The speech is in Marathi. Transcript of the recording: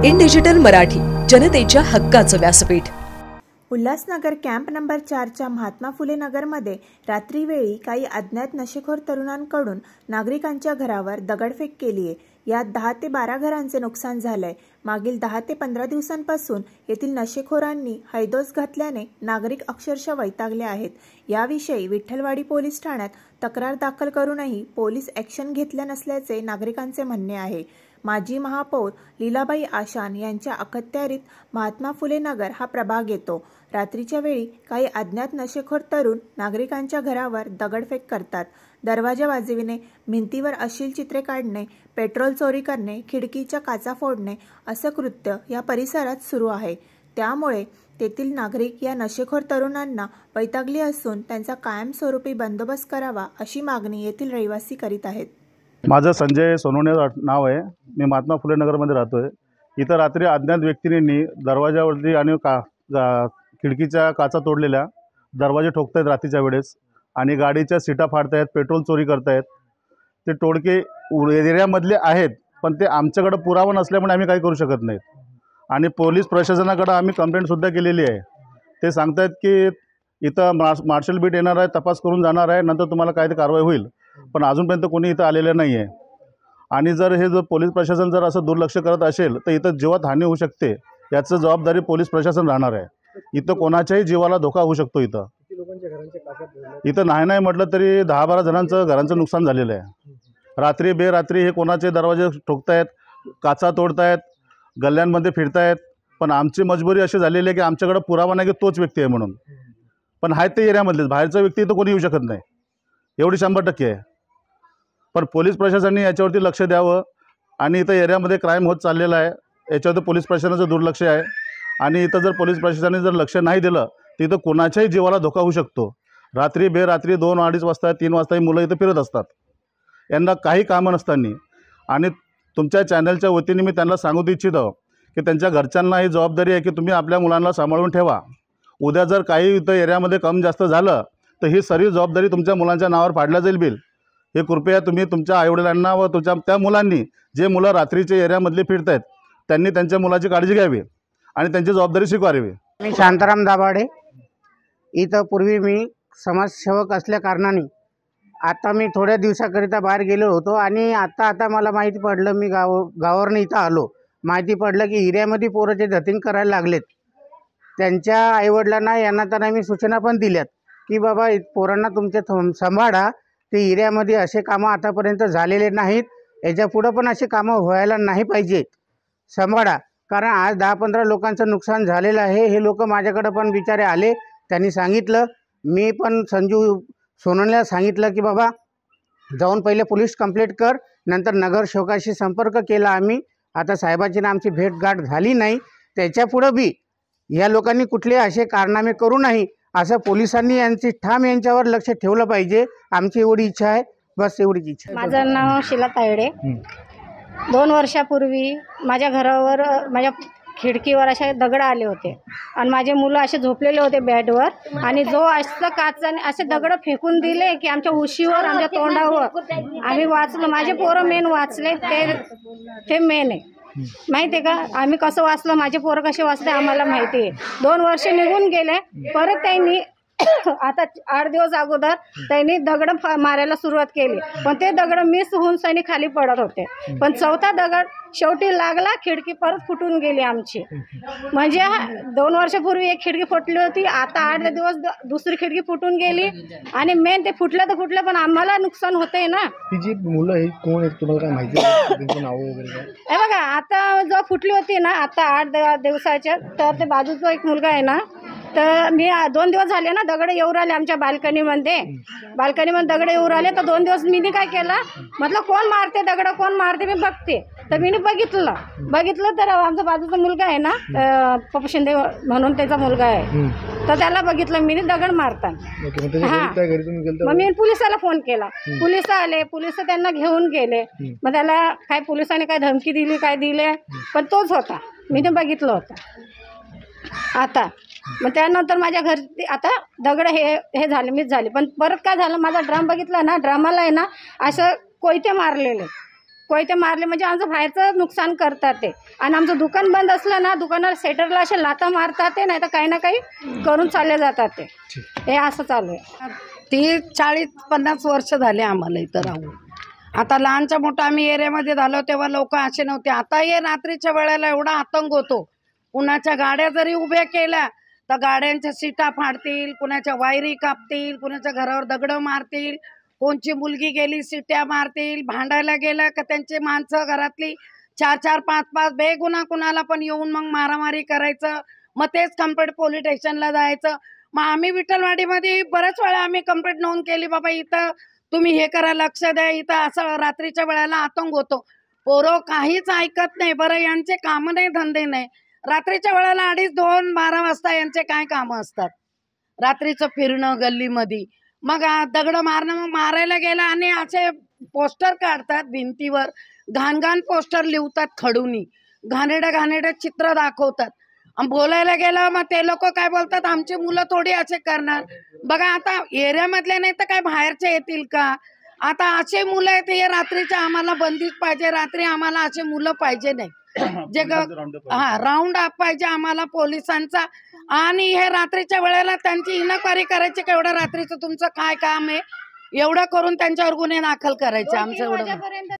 इन डिजिटल मराठी, जनतेच्या हक्काचं व्यासपीठ। उल्हासनगर कॅम्प नंबर 4च्या महात्मा फुले नगरमध्ये रात्रीवेळी काही अज्ञात नशेखोर तरुणांकडून नागरिकांच्या घरावर दगडफेक केली आहे। यात 10 ते 12 घरांचे नुकसान झालंय। मागील 10 ते 15 दिवसांपासून येथील नशेखोरांनी हैदोस घातल्याने नागरिक अक्षरशः वैतागले आहेत। याविषयी विठ्ठलवाडी पोलीस ठाण्यात तक्रार दाखल करूनही पोलीस ॲक्शन घेतल्या नसल्याचे नागरिकांचे म्हणणे आहे। माजी महापौर लीलाबाई आशान यांच्या अखत्यारीत महात्मा फुले नगर हा प्रभाग येतो। रात्रीच्या वेळी काही अज्ञात नशेखोर तरुण नागरिकांच्या घरावर दगडफेक करतात। दरवाजा वाजविणे, भिंतीवर अश्लील चित्रे काढणे, पेट्रोल चोरी करणे, खिडकीच्या काचा फोडणे असं कृत्य या परिसरात सुरू आहे। त्यामुळे तेथील नागरिक या नशेखोर तरुणांना वैतागली असून त्यांचा कायमस्वरूपी बंदोबस्त करावा अशी मागणी येथील रहिवासी करीत आहेत। माझं संजय सोनवणे नाव आहे। मी महात्मा फुले नगरमध्ये राहतोय। इथं रात्री अज्ञात व्यक्तींनी दरवाजावरती आणि खिडकीच्या काचा तोडलेल्या, दरवाजे ठोकतायत रात्रीच्या वेळेस आणि गाडीच्या सीटा फाडतायत, पेट्रोल चोरी करतायत। ते टोळके एरियामधले आहेत, पण ते आमच्याकडे पुरावा नसल्यामुळे आम्ही काही करू शकत नाही। आणि पोलीस प्रशासनाकडे आम्ही कंप्लेंटसुद्धा केलेली आहे। ते सांगतायत की इथं मार्शल बीट येणार आहे, तपास करून जाणार आहे, नंतर तुम्हाला काय ते कारवाई होईल, पण अजूनपर्यंत कोणी इथं आलेलं नाही आहे। आणि जर पोलीस प्रशासन जर असं दुर्लक्ष करत असेल तर इथं जीवात हानी होऊ शकते। याची जबाबदारी पोलीस प्रशासन राहणार आहे। इथं कोणाच्याही जीवाला धोका होऊ शकतो। इथं नाही म्हटलं तरी 10-12 जणांचं घरांचं नुकसान झालेलं आहे। रात्री बेरात्री हे कोणाचे दरवाजे ठोकतायत, काचा तोडतायत, गल्ल्यांमध्ये फिरतायत। पण आमची मजबुरी अशी झालेली आहे की आमच्याकडे पुरावा नाही की तोच व्यक्ती आहे म्हणून, पण आहेत ते एरियामधलेच, बाहेरचा व्यक्ती इथं कोणी येऊ शकत नाही, एवढी 100% आहे। पण पोलीस प्रशासनाने याच्यावरती लक्ष द्यावं। आणि इथं एरियामध्ये क्राईम होत चाललेला आहे, याच्यावरती पोलीस प्रशासनाचं दुर्लक्ष आहे। आणि इथं जर पोलीस प्रशासनाने जर लक्ष नाही दिलं तर इथं कोणाच्याही जीवाला धोका होऊ शकतो। रात्री बेरात्री 2-2:30 वाजता 3 वाजता ही मुलं इथं फिरत असतात, यांना काही कामं नसताना। आणि तुमच्या चॅनलच्या वतीने मी त्यांना सांगू इच्छितो की त्यांच्या घरच्यांना ही जबाबदारी आहे की तुम्ही आपल्या मुलांना सांभाळून ठेवा। उद्या जर काही इथं एरियामध्ये कम जास्त झालं तर ही सर्व जबाबदारी तुमच्या मुलांच्या नावावर पाडल्या जाईल बिल। हे कृपया तुम्ही तुमच्या आईवडिलांना व त्या मुलांनी, जे मुलं रात्रीच्या एरियामधले फिरत आहेत त्यांनी त्यांच्या मुलाची काळजी घ्यावी आणि त्यांची जबाबदारी स्वीकारावी। मी शांताराम दाभाडे, इथं पूर्वी मी समाजसेवक असल्या कारणाने आता मी थोड्या दिवसाकरिता बाहेर गेलो होतो आणि आता मला माहिती पडलं, मी गावावरून इथं आलो, माहिती पडलं की एरियामध्ये पोरं धतिंग करायला लागलेत। त्यांच्या आईवडिलांना यांना तर मी सूचना पण दिल्यात की बाबा पोरांना तुमच्या सांभाळा, ते एरियामध्ये असे कामं आतापर्यंत झालेले नाहीत, याच्यापुढं पण असे कामं व्हायला नाही पाहिजेत, सांभाळा। कारण आज 10-15 लोकांचं नुकसान झालेलं आहे। हे लोक माझ्याकडे पण बिचारे आले, त्यांनी सांगितलं, मी पण संजू सोनवणेला सांगितलं की बाबा जाऊन पहिले पोलीस कंप्लेंट कर, नंतर नगरसेवकाशी संपर्क केला आम्ही। आता साहेबाची ना आमची भेटगाठ झाली नाही, त्याच्यापुढं बी या लोकांनी कुठले असे कारनामे करू नाही असं पोलिसांनी यांची ठाम यांच्यावर लक्ष ठेवलं पाहिजे। आमची एवढी इच्छा आहे, बस एवढीच इच्छा आहे। माझं नाव शीला तायडे। 2 वर्षापूर्वी माझ्या घरावर, माझ्या खिडकीवर असे दगड आले होते आणि माझे मुलं असे झोपलेले होते बेडवर, आणि जो असं काचाने असे दगड फेकून दिले की आमच्या उशीवर, आमच्या तोंडावर। आम्ही वाचलो, माझे पोरं मेन वाचले, ते मेन आहे, माहिती आहे का। आम्ही कसं वाचलं, माझे पोरं कसे वाचले आम्हाला माहिती आहे। 2 वर्ष निघून गेले, परत त्यांनी आता 8 दिवस अगोदर त्यांनी दगड मारायला सुरुवात केली, पण ते दगड मिस होऊन सैनी खाली पडत होते। पण 4था दगड शेवटी लागला, खिडकी परत फुटून गेली आमची। म्हणजे 2 वर्षापूर्वी एक खिडकी फुटली होती, आता 8 दिवस दुसरी खिडकी फुटून गेली। आणि मेन ते फुटलं तर फुटलं, पण आम्हाला नुकसान होतंय ना। ही जी मुलं हे कोण आहेत तुम्हाला काय माहिती आहे, त्यांचं नाव वगैरे काय? हे बघा, आता जो फुटली होती ना, आता 8 दिवसाच्या, तर ते बाजूचा एक मुलगा आहे ना, तर मी 2 दिवस झाले ना, दगड येऊ राहिले आमच्या बाल्कनीमध्ये दगड येऊ राहिले। तर 2 दिवस मी काय केलं, म्हटलं कोण मारते दगड, कोण मारते, मी बघते। तर मी बघितलं तर आमचा बाजूचा मुलगा आहे ना, पप्पू शिंदे म्हणून त्याचा मुलगा आहे, तर त्याला बघितलं मी दगड मारताना। हां, मग मी पोलिसाला फोन केला, पोलिस आले, पोलिस त्यांना घेऊन गेले। मग त्याला काय पोलिसांनी काय धमकी दिली, काय दिले, पण तोच होता, मी ते बघितलं होतं। आता मग त्यानंतर माझ्या घरी आता दगड हे झाले, मीच झाली। पण परत काय झालं, माझा ड्रम बघितला ना, ड्रमाला आहे ना असं कोयते मारलेले, कोयते मारले म्हणजे आमचं बाहेरचं नुकसान करतात ते. आणि आमचं दुकान बंद असलं ना, दुकानाला सेटरला असे लाथा मारतात ते, नाही तर काही ना काही करून चालले जातात ते. हे असं चालू आहे. 30-40-50 वर्ष झाले आम्हाला इथं राहून. आता लहानच्या मोठं आम्ही एरियामध्ये झालो तेव्हा लोक असे नव्हते. आता हे रात्रीच्या वेळेला एवढा आतंक होतो. कुणाच्या गाड्या जरी उभ्या केल्या तर गाड्यांच्या सीटा फाडतील, कुणाच्या वायरी कापतील, कुणाच्या घरावर दगडं मारतील, कोणची मुलगी गेली सीट्या मारतील, भांडायला गेलं का त्यांची माणसं घरातली 4-4, 5-5 बेगुन्हा कुणाला पण येऊन मग मारामारी करायचं. मग तेच कंप्लेंट पोलीस स्टेशनला जायचं. मग आम्ही विठ्ठलवाडीमध्ये बऱ्याच वेळा आम्ही कंप्लेंट नोंद केली, बाबा इथं तुम्ही हे करा, लक्ष द्या, इथं असं रात्रीच्या वेळेला आतंक होतो. पोरं काहीच ऐकत नाही. बरं यांचे कामं नाही, धंदे नाही. रात्रीच्या वेळेला 2:30-12 वाजता यांचे काय कामं असतात? रात्रीचं फिरणं गल्लीमध्ये, मग दगड मारणं. मग मारायला गेला आणि असे पोस्टर काढतात भिंतीवर, घाण पोस्टर लिहतात खडूनी, घाणेरडं चित्र दाखवतात. बोलायला गेलं मग ते लोक काय बोलतात, आमची मुलं थोडी असे करणार. बघा आता एरियामधले नाही तर काय बाहेरचे येतील का? आता असे मुलं आहेत हे रात्रीचे आम्हाला बंदीच पाहिजे. रात्री आम्हाला असे मुलं पाहिजे नाही. जे राऊंड अप पाहिजे आम्हाला पोलिसांचा. आणि हे रात्रीच्या वेळेला त्यांची इन्क्वायरी करायची का एवढं रात्रीचं तुमचं काय काम आहे, एवढं करून त्यांच्यावर गुन्हे दाखल करायचे. आमचं एवढं